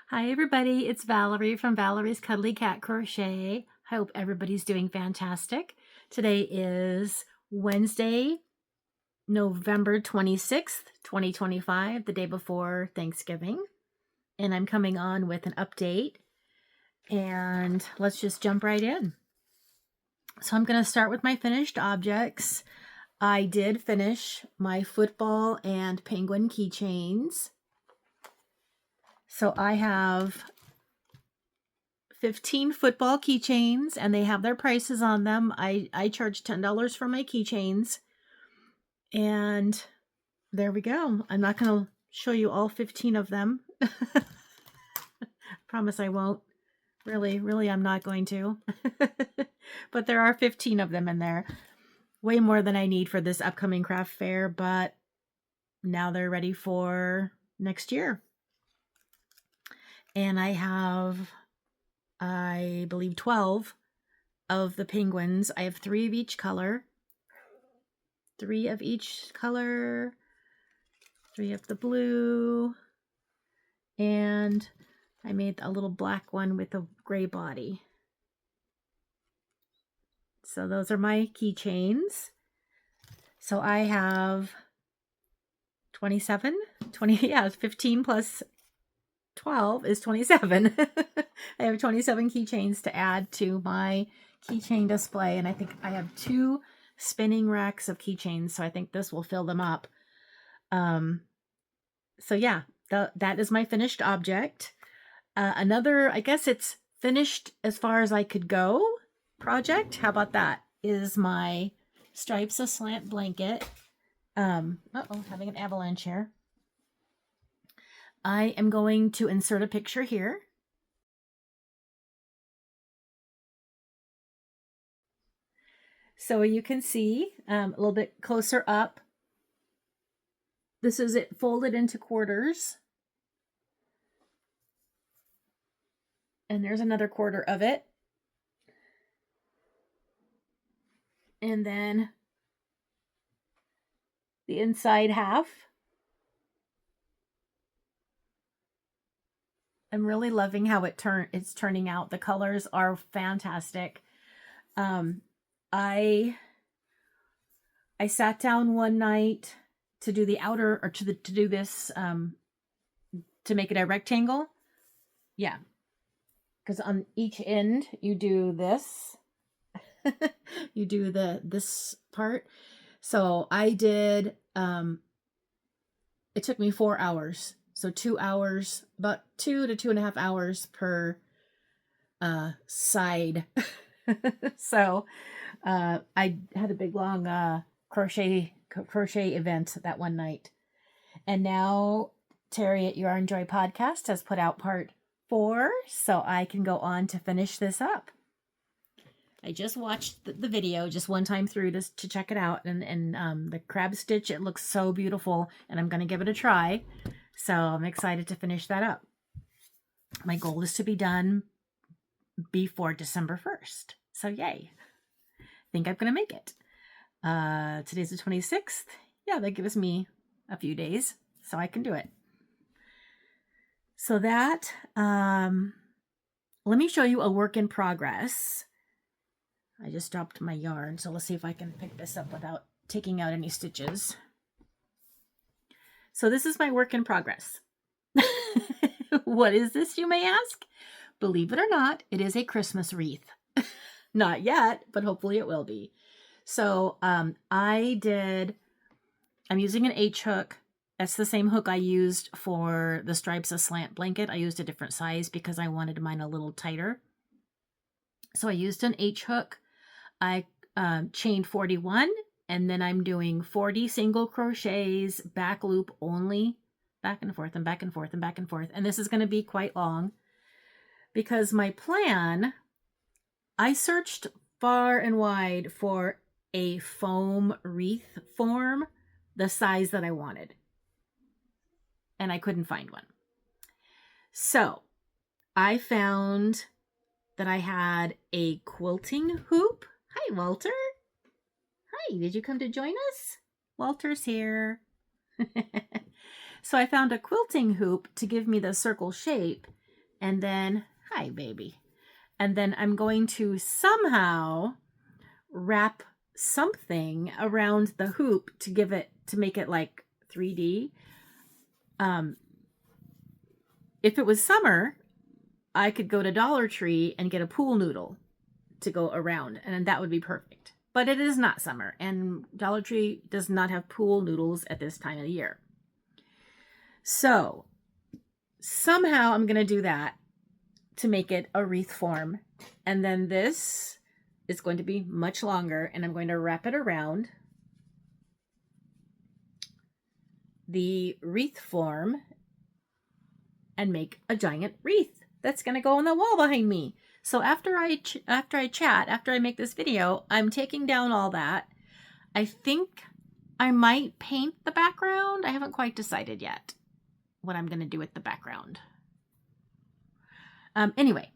Hi everybody, it's Valerie from Valerie's Cuddly Cat Crochet. Hope everybody's doing fantastic. Today is Wednesday, November 26th, 2025, the day before Thanksgiving. And I'm coming on with an update. And let's just jump right in. So I'm going to start with my finished objects. I did finish my football and penguin keychains. So I have 15 football keychains and they have their prices on them. I charge $10 for my keychains. And there we go. I'm not going to show you all 15 of them. Promise I won't. Really, I'm not going to. But there are 15 of them in there. Way more than I need for this upcoming craft fair, but now they're ready for next year. And I have, I believe, 12 of the penguins. I have 3 of each color. 3 of each color. 3 of the blue. And I made a little black one with a gray body. So those are my keychains. So I have 27, 15 plus 12 is 27. I have 27 keychains to add to my keychain display, and I think I have 2 spinning racks of keychains, so I think this will fill them up. So yeah, that is my finished object. Another, I guess it's finished as far as I could go project. How about that? Is my Stripes-a-Slant blanket. Uh-oh, having an avalanche here. I am going to insert a picture here. So you can see a little bit closer up. This is it folded into quarters. And there's another quarter of it. And then the inside half. I'm really loving how it's turning out. The colors are fantastic. I sat down one night to do the outer, or to do this, to make it a rectangle. Yeah, because on each end you do this. You do this part. So I did. It took me 4 hours. So 2 hours, about 2 to 2.5 hours per side. So I had a big long crochet event that one night. And now Terri at Your Enjoy Podcast has put out part 4, so I can go on to finish this up. I just watched the video just one time through to check it out, and the crab stitch, it looks so beautiful, and I'm going to give it a try. So I'm excited to finish that up. My goal is to be done before December 1st. So yay. I think I'm going to make it. Today's the 26th. Yeah, that gives me a few days, so I can do it. So that, let me show you a work in progress. I just dropped my yarn, so let's see if I can pick this up without taking out any stitches. So this is my work in progress. What is this, you may ask? Believe it or not, it is a Christmas wreath. Not yet, but hopefully it will be. So I'm using an H hook. That's the same hook I used for the Stripes-a-Slant blanket. I used a different size because I wanted mine a little tighter. So I used an H hook. I chained 41, and then I'm doing 40 single crochets, back loop only, back and forth and back and forth and back and forth. And this is going to be quite long because my plan, I searched far and wide for a foam wreath form, the size that I wanted. And I couldn't find one. So I found that I had a quilting hoop. Hi, Walter. Hi, did you come to join us? Walter's here. So I found a quilting hoop to give me the circle shape, And then, hi baby. And then I'm going to somehow wrap something around the hoop to make it like 3D. If it was summer, I could go to Dollar Tree and get a pool noodle to go around, and that would be perfect. But it is not summer, and Dollar Tree does not have pool noodles at this time of the year. So somehow I'm going to do that to make it a wreath form. And then this is going to be much longer, and I'm going to wrap it around the wreath form and make a giant wreath that's going to go on the wall behind me. So after I make this video, I'm taking down all that. I think I might paint the background. I haven't quite decided yet what I'm going to do with the background. Anyway,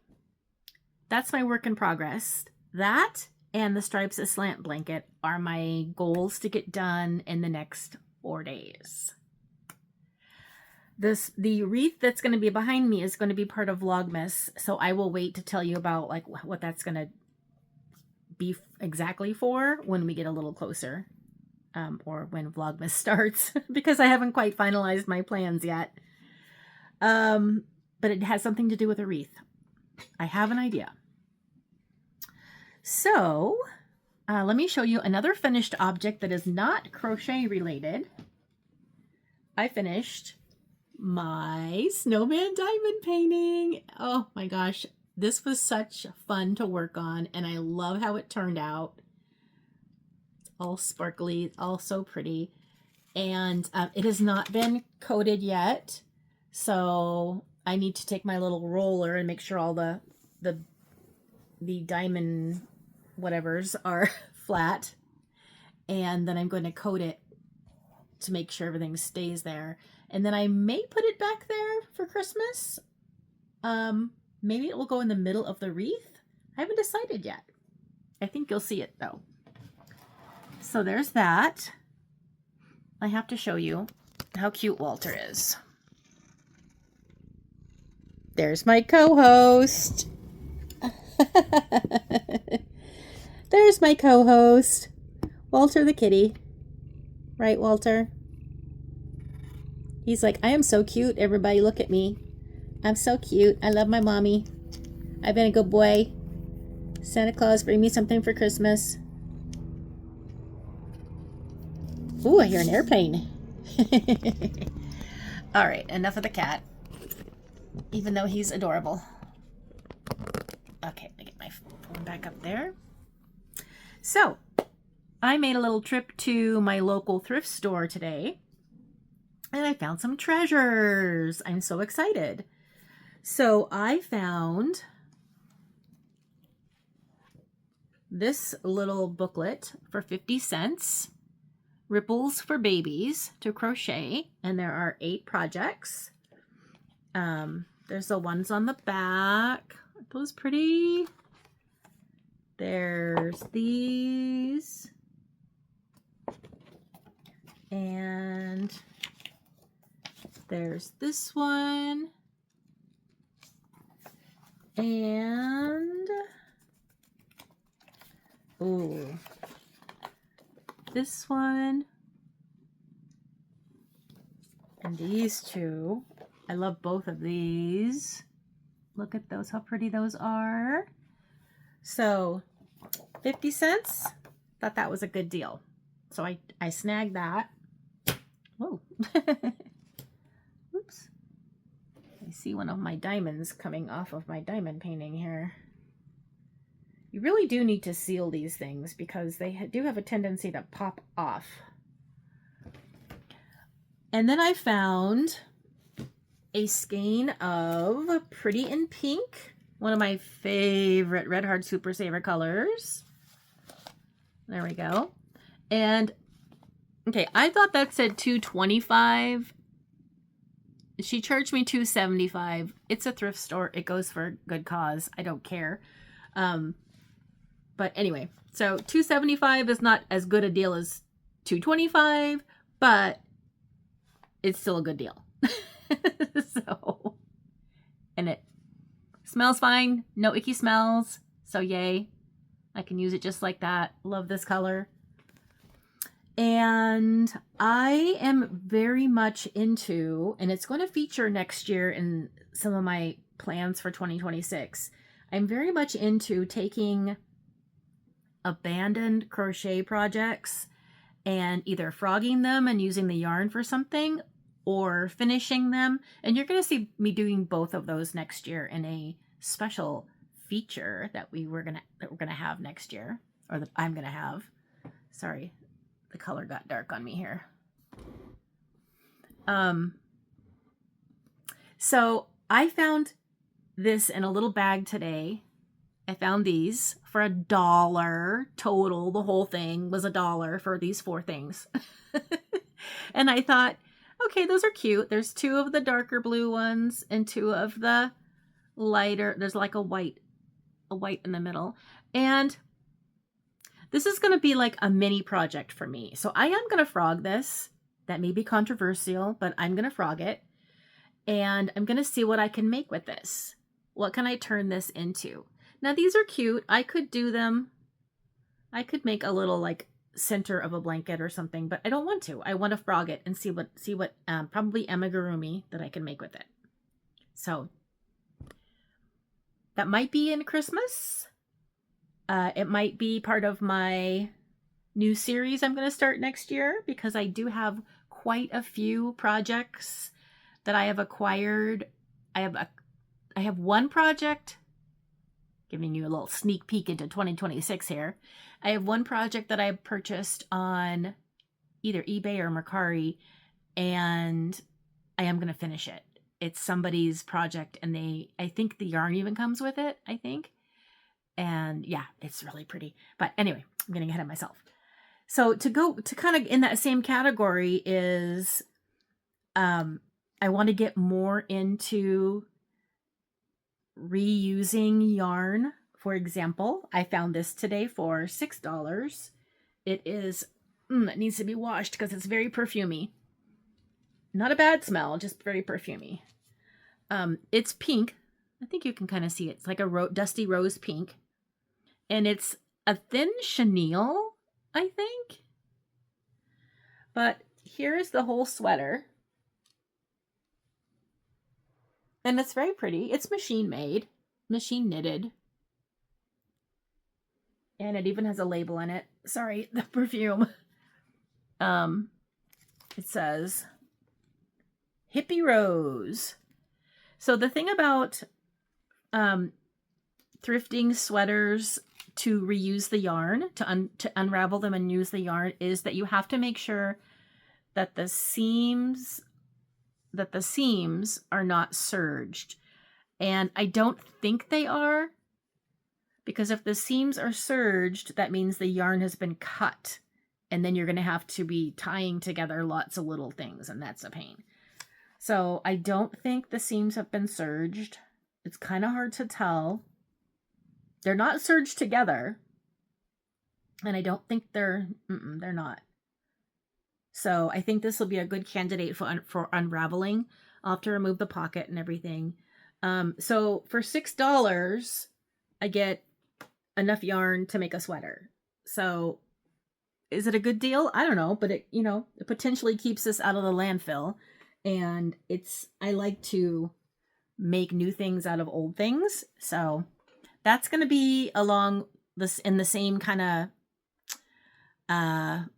that's my work in progress. That and the Stripes-a-Slant blanket are my goals to get done in the next 4 days. The wreath that's going to be behind me is going to be part of Vlogmas, so I will wait to tell you about like what that's going to be exactly for when we get a little closer, or when Vlogmas starts, because I haven't quite finalized my plans yet. But it has something to do with a wreath. I have an idea. So let me show you another finished object that is not crochet related. I finished my snowman diamond painting. Oh my gosh, this was such fun to work on, and I love how it turned out. It's all sparkly, all so pretty, and it has not been coated yet, so I need to take my little roller and make sure all the diamond whatevers are flat, and then I'm going to coat it to make sure everything stays there. And then I may put it back there for Christmas. Maybe it will go in the middle of the wreath. I haven't decided yet. I think you'll see it though. So there's that. I have to show you how cute Walter is. There's my co-host. There's my co-host, Walter the kitty. Right, Walter? He's like, I am so cute. Everybody look at me. I'm so cute. I love my mommy. I've been a good boy. Santa Claus, bring me something for Christmas. Ooh, I hear an airplane. All right, enough of the cat. Even though he's adorable. Okay, let me get my phone back up there. So, I made a little trip to my local thrift store today, and I found some treasures. I'm so excited. So I found this little booklet for 50 cents, Ripples for Babies to Crochet, and there are 8 projects. There's the ones on the back. Aren't those pretty? There's these. And there's this one. And ooh, this one. And these two. I love both of these. Look at those, how pretty those are. So 50 cents. Thought that was a good deal. So I snagged that. Whoa. Oops. I see one of my diamonds coming off of my diamond painting here. You really do need to seal these things because they do have a tendency to pop off. And then I found a skein of Pretty in Pink, one of my favorite Red Heart Super Saver colors. There we go. And okay, I thought that said $2.25. She charged me $2.75. It's a thrift store. It goes for a good cause. I don't care. But anyway, so $2.75 is not as good a deal as $2.25, but it's still a good deal. So, and Smells fine. No icky smells. So yay. I can use it just like that. Love this color. And I am very much into, and it's going to feature next year in some of my plans for 2026. I'm very much into taking abandoned crochet projects and either frogging them and using the yarn for something, or finishing them. And you're going to see me doing both of those next year in a special feature that we're gonna have next year, or that I'm gonna have. Sorry, the color got dark on me here. So I found this in a little bag today. I found these for $1 total. The whole thing was $1 for these 4 things. And I thought, okay, those are cute. There's 2 of the darker blue ones and 2 of the lighter. There's like a white in the middle. And this is going to be like a mini project for me. So I am going to frog this. That may be controversial, but I'm going to frog it. And I'm going to see what I can make with this. What can I turn this into? Now these are cute. I could do them. I could make a little like center of a blanket or something, but I don't want to. I want to frog it and see what probably amigurumi that I can make with it. So that might be in Christmas. It might be part of my new series I'm going to start next year, because I do have quite a few projects that I have acquired. I have one project, giving you a little sneak peek into 2026 here. I have one project that I purchased on either eBay or Mercari, and I am going to finish it. It's somebody's project, and I think the yarn even comes with it, I think. And yeah, it's really pretty. But anyway, I'm getting ahead of myself. So to kind of in that same category is, I want to get more into reusing yarn. For example, I found this today for $6. It is, it needs to be washed because it's very perfumey. Not a bad smell, just very perfumey. It's pink. I think you can kind of see it. It's like a dusty rose pink. And it's a thin chenille, I think. But here is the whole sweater. And it's very pretty. It's machine made, machine knitted. And it even has a label in it. Sorry, the perfume. It says Hippie Rose. So the thing about thrifting sweaters to reuse the yarn, to unravel them and use the yarn, is that you have to make sure that the seams are not serged. And I don't think they are, because if the seams are serged, that means the yarn has been cut, and then you're going to have to be tying together lots of little things, and that's a pain. So I don't think the seams have been serged. It's kind of hard to tell. They're not serged together, and I don't think they're not. So I think this will be a good candidate for unraveling. I'll have to remove the pocket and everything. So for $6, I get enough yarn to make a sweater. So is it a good deal? I don't know, but it potentially keeps this out of the landfill. And I like to make new things out of old things. So that's going to be along this in the same kind of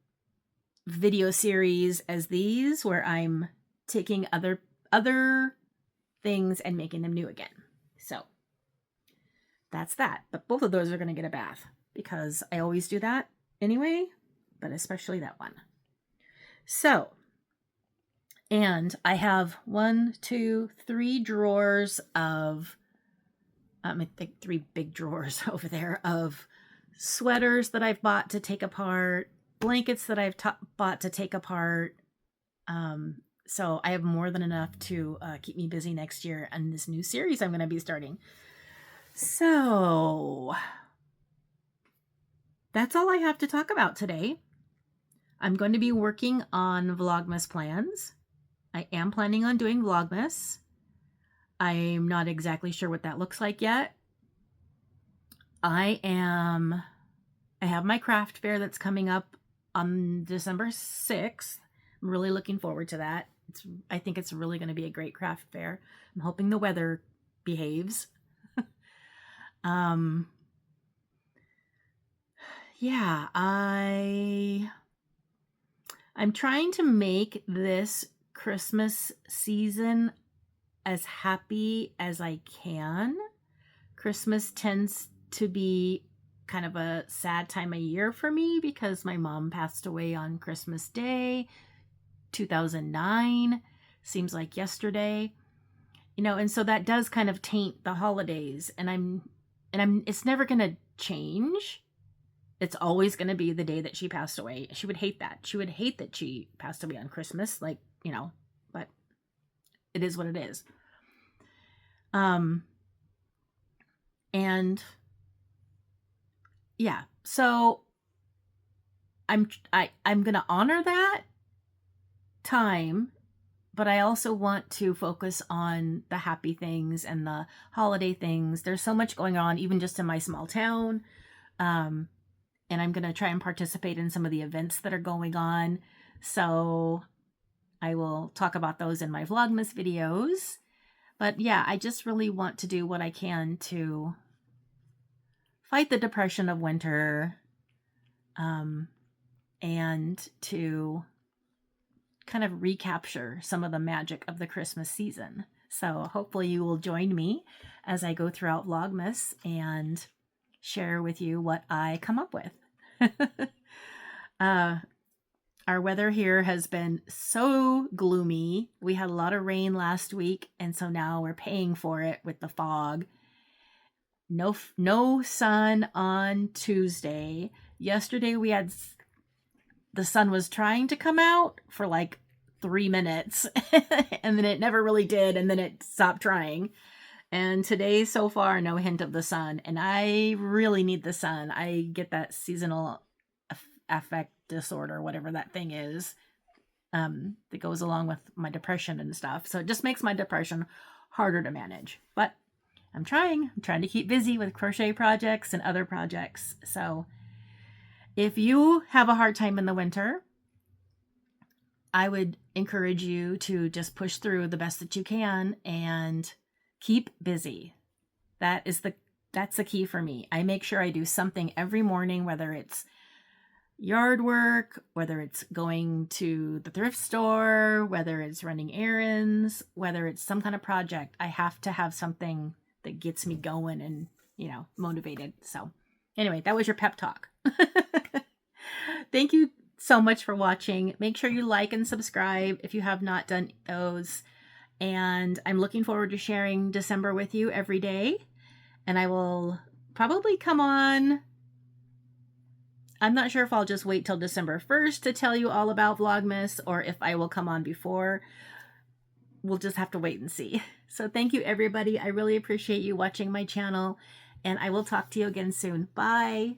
video series as these, where I'm taking other things and making them new again. So that's that. But both of those are going to get a bath, because I always do that anyway, but especially that one. So, and I have 1, 2, 3 drawers of, I think 3 big drawers over there of sweaters that I've bought to take apart, blankets that I've bought to take apart. So I have more than enough to keep me busy next year and this new series I'm going to be starting. So that's all I have to talk about today. I'm going to be working on Vlogmas plans. I am planning on doing Vlogmas. I'm not exactly sure what that looks like yet. I have my craft fair that's coming up on December 6th. I'm really looking forward to that. I think it's really going to be a great craft fair. I'm hoping the weather behaves. Yeah, I'm trying to make this Christmas season as happy as I can. Christmas tends to be kind of a sad time of year for me because my mom passed away on Christmas Day, 2009. Seems like yesterday. And so that does kind of taint the holidays, and it's never going to change. It's always going to be the day that she passed away. She would hate that. She would hate that she passed away on Christmas, but it is what it is. And yeah, so I'm going to honor that time, but I also want to focus on the happy things and the holiday things. There's so much going on, even just in my small town. And I'm going to try and participate in some of the events that are going on. So I will talk about those in my Vlogmas videos. But yeah, I just really want to do what I can to fight the depression of winter, and to kind of recapture some of the magic of the Christmas season. So hopefully you will join me as I go throughout Vlogmas and share with you what I come up with. Our weather here has been so gloomy. We had a lot of rain last week, and so now we're paying for it with the fog. No sun on Tuesday. Yesterday the sun was trying to come out for like 3 minutes and then it never really did, and then it stopped trying. And today, so far, no hint of the sun, and I really need the sun. I get that seasonal affect disorder, whatever that thing is, that goes along with my depression and stuff. So it just makes my depression harder to manage. But I'm trying to keep busy with crochet projects and other projects. So if you have a hard time in the winter, I would encourage you to just push through the best that you can and keep busy. That's the key for me. I make sure I do something every morning, whether it's yard work, whether it's going to the thrift store, whether it's running errands, whether it's some kind of project. I have to have something that gets me going and, motivated. So anyway, that was your pep talk. Thank you so much for watching. Make sure you like and subscribe if you have not done those. And I'm looking forward to sharing December with you every day. And I will probably come on. I'm not sure if I'll just wait till December 1st to tell you all about Vlogmas, or if I will come on before. We'll just have to wait and see. So thank you, everybody. I really appreciate you watching my channel, and I will talk to you again soon. Bye.